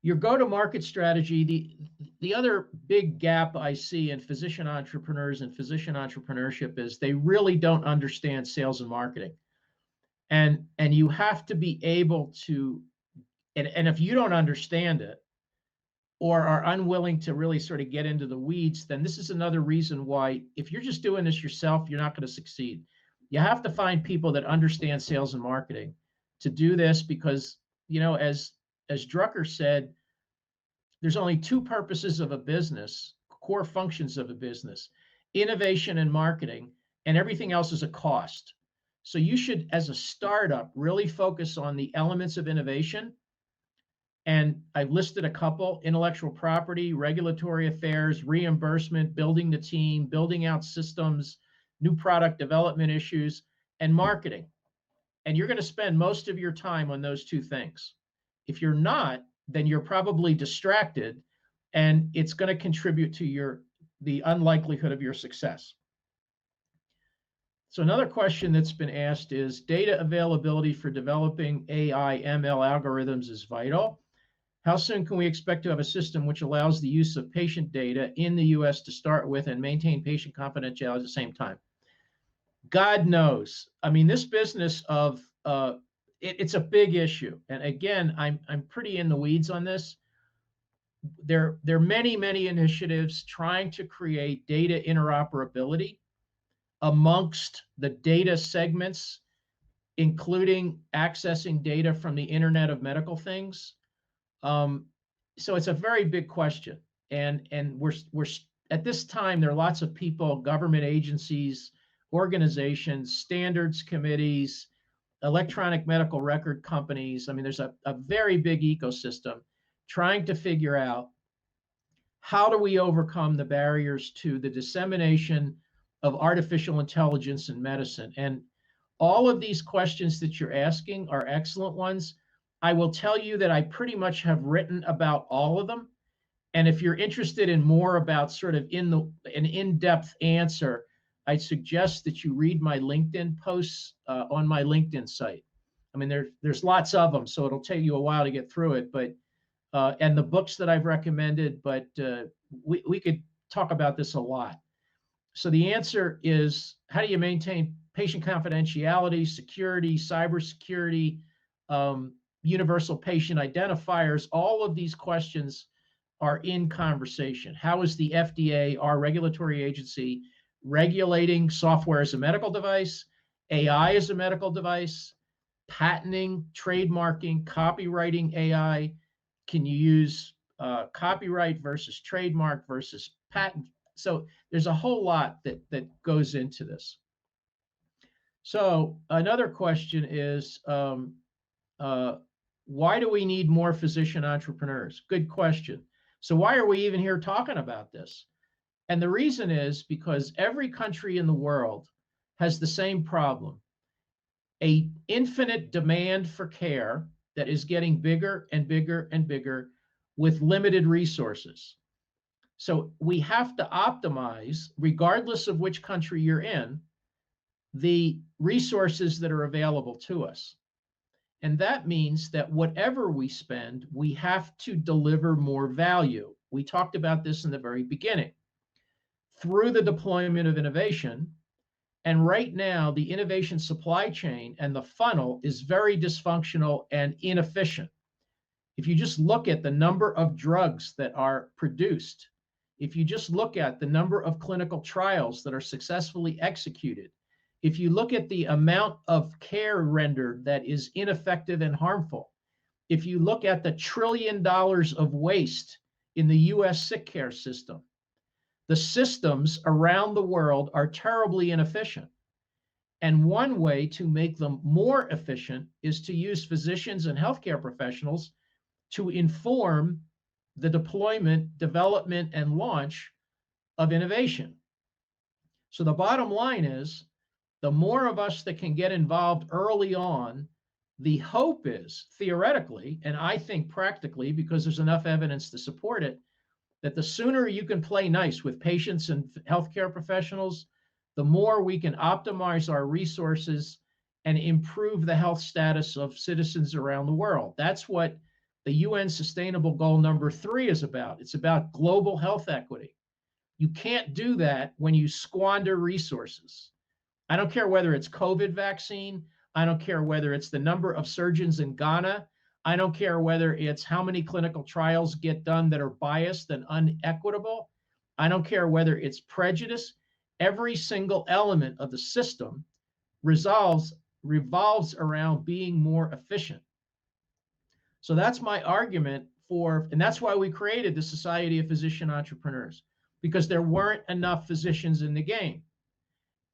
Your go-to-market strategy, the other big gap I see in physician entrepreneurs and physician entrepreneurship is they really don't understand sales and marketing. And you have to be able to, and if you don't understand it or are unwilling to really sort of get into the weeds, then this is another reason why if you're just doing this yourself, you're not going to succeed. You have to find people that understand sales and marketing to do this because, as Drucker said, there's only two purposes of a business, core functions of a business: innovation and marketing, and everything else is a cost. So you should, as a startup, really focus on the elements of innovation. And I've listed a couple: intellectual property, regulatory affairs, reimbursement, building the team, building out systems, new product development issues, and marketing. And you're going to spend most of your time on those two things. If you're not, then you're probably distracted, and it's going to contribute to the unlikelihood of your success. So another question that's been asked is data availability for developing AI ML algorithms is vital. How soon can we expect to have a system which allows the use of patient data in the US to start with and maintain patient confidentiality at the same time? God knows. I mean, this business of it's a big issue. And again, I'm pretty in the weeds on this. There are many initiatives trying to create data interoperability amongst the data segments, including accessing data from the Internet of Medical Things. So it's a very big question, and we're at this time there are lots of people, government agencies, organizations, standards committees, electronic medical record companies. I mean, there's a very big ecosystem trying to figure out how do we overcome the barriers to the dissemination of artificial intelligence in medicine. And all of these questions that you're asking are excellent ones. I will tell you that I pretty much have written about all of them. And if you're interested in more about sort of an in-depth answer, I suggest that you read my LinkedIn posts on my LinkedIn site. I mean, there's lots of them, so it'll take you a while to get through it. But and the books that I've recommended, but we could talk about this a lot. So the answer is, how do you maintain patient confidentiality, security, cybersecurity, universal patient identifiers? All of these questions are in conversation. How is the FDA, our regulatory agency, regulating software as a medical device, AI as a medical device, patenting, trademarking, copywriting AI? Can you use copyright versus trademark versus patent? So there's a whole lot that goes into this. So another question is, why do we need more physician entrepreneurs? Good question. So why are we even here talking about this? And the reason is because every country in the world has the same problem: an infinite demand for care that is getting bigger and bigger and bigger with limited resources. So we have to optimize, regardless of which country you're in, the resources that are available to us. And that means that whatever we spend, we have to deliver more value. We talked about this in the very beginning through the deployment of innovation. And right now, the innovation supply chain and the funnel is very dysfunctional and inefficient. If you just look at the number of drugs that are produced, if you just look at the number of clinical trials that are successfully executed, if you look at the amount of care rendered that is ineffective and harmful, if you look at the $1 trillion of waste in the US sick care system, the systems around the world are terribly inefficient. And one way to make them more efficient is to use physicians and healthcare professionals to inform the deployment, development, and launch of innovation. So the bottom line is, the more of us that can get involved early on, the hope is, theoretically, and I think practically, because there's enough evidence to support it, that the sooner you can play nice with patients and healthcare professionals, the more we can optimize our resources and improve the health status of citizens around the world. That's what the UN Sustainable Goal number 3 is about. It's about global health equity. You can't do that when you squander resources. I don't care whether it's COVID vaccine. I don't care whether it's the number of surgeons in Ghana. I don't care whether it's how many clinical trials get done that are biased and unequitable. I don't care whether it's prejudice. Every single element of the system revolves around being more efficient. So that's my argument for, and that's why we created the Society of Physician Entrepreneurs, because there weren't enough physicians in the game.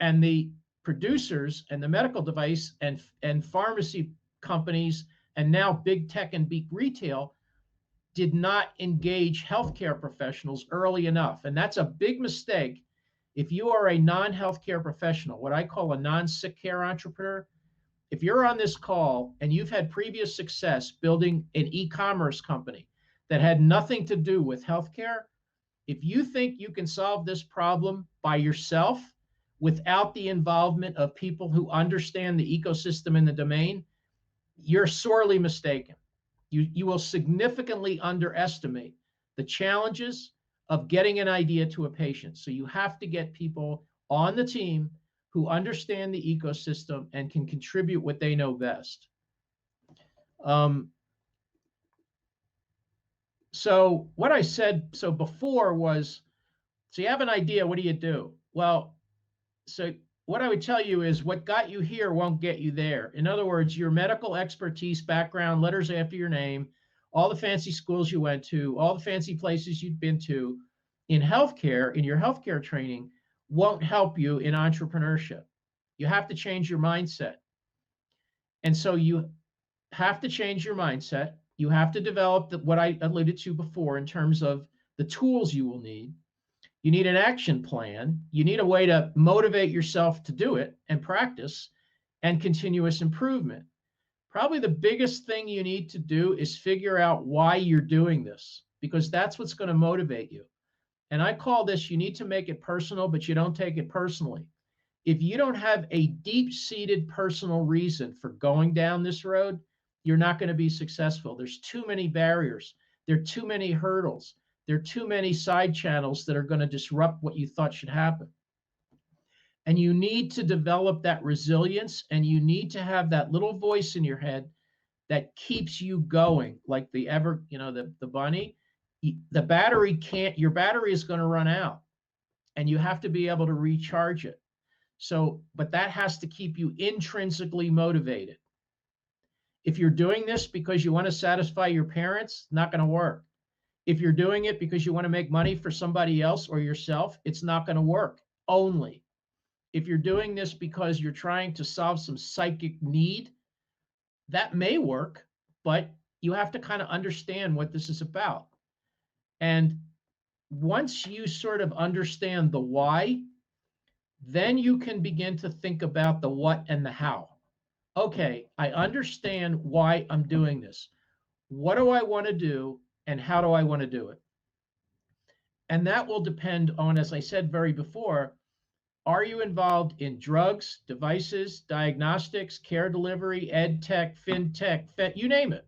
And the producers and the medical device and pharmacy companies and now big tech and big retail did not engage healthcare professionals early enough. And that's a big mistake. If you are a non-healthcare professional, what I call a non-sick care entrepreneur, if you're on this call and you've had previous success building an e-commerce company that had nothing to do with healthcare, if you think you can solve this problem by yourself without the involvement of people who understand the ecosystem and the domain, you're sorely mistaken. You will significantly underestimate the challenges of getting an idea to a patient. So you have to get people on the team who understand the ecosystem and can contribute what they know best. So what I said before was, so you have an idea, what do you do? Well, so what I would tell you is what got you here won't get you there. In other words, your medical expertise, background, letters after your name, all the fancy schools you went to, all the fancy places you've been to in healthcare, in your healthcare training, won't help you in entrepreneurship. You have to change your mindset. And so you have to change your mindset. You have to develop what I alluded to before in terms of the tools you will need. You need an action plan. You need a way to motivate yourself to do it and practice and continuous improvement. Probably the biggest thing you need to do is figure out why you're doing this, because that's what's going to motivate you. And I call this, you need to make it personal, but you don't take it personally. If you don't have a deep-seated personal reason for going down this road, you're not going to be successful. There's too many barriers. There are too many hurdles. There are too many side channels that are going to disrupt what you thought should happen. And you need to develop that resilience, and you need to have that little voice in your head that keeps you going, like the bunny. The battery your battery is going to run out, and you have to be able to recharge it. So, but that has to keep you intrinsically motivated. If you're doing this because you want to satisfy your parents, not going to work. If you're doing it because you want to make money for somebody else or yourself, it's not going to work. Only if you're doing this because you're trying to solve some psychic need, that may work, but you have to kind of understand what this is about. And once you sort of understand the why, then you can begin to think about the what and the how. Okay, I understand why I'm doing this. What do I want to do, and how do I want to do it? And that will depend on, as I said before, are you involved in drugs, devices, diagnostics, care delivery, ed tech, fintech, you name it?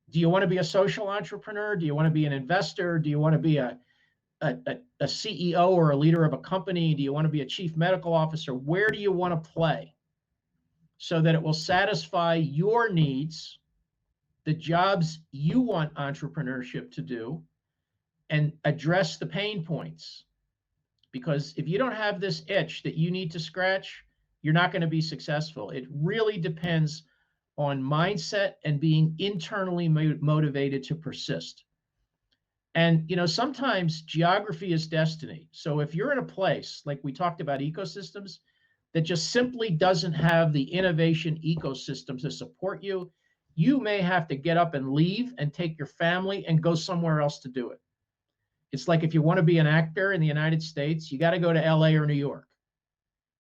Do you want to be a social entrepreneur? Do you want to be an investor? Do you want to be a CEO or a leader of a company? Do you want to be a chief medical officer? Where do you want to play so that it will satisfy your needs, the jobs you want entrepreneurship to do, and address the pain points? Because if you don't have this itch that you need to scratch, you're not going to be successful. It really depends on mindset and being internally motivated to persist. And, sometimes geography is destiny. So if you're in a place, like we talked about ecosystems, that just simply doesn't have the innovation ecosystem to support you, you may have to get up and leave and take your family and go somewhere else to do it. It's like if you want to be an actor in the United States, you got to go to LA or New York.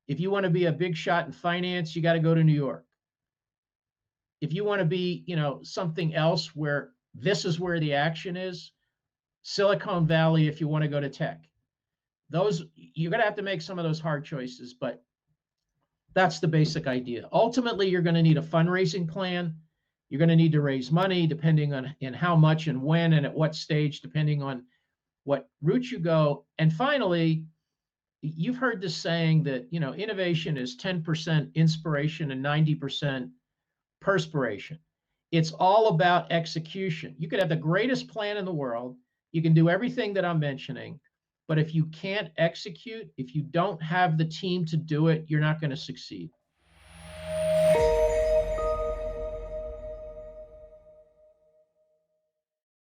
If you want to be a big shot in finance, you got to go to New York. If you want to be, something else where this is where the action is, Silicon Valley, if you want to go to tech. You're going to have to make some of those hard choices, but that's the basic idea. Ultimately, you're going to need a fundraising plan. You're going to need to raise money depending on in how much and when and at what stage, depending on what route you go. And finally, you've heard this saying that, innovation is 10% inspiration and 90% perspiration. It's all about execution. You could have the greatest plan in the world. You can do everything that I'm mentioning, but if you can't execute, if you don't have the team to do it, you're not going to succeed.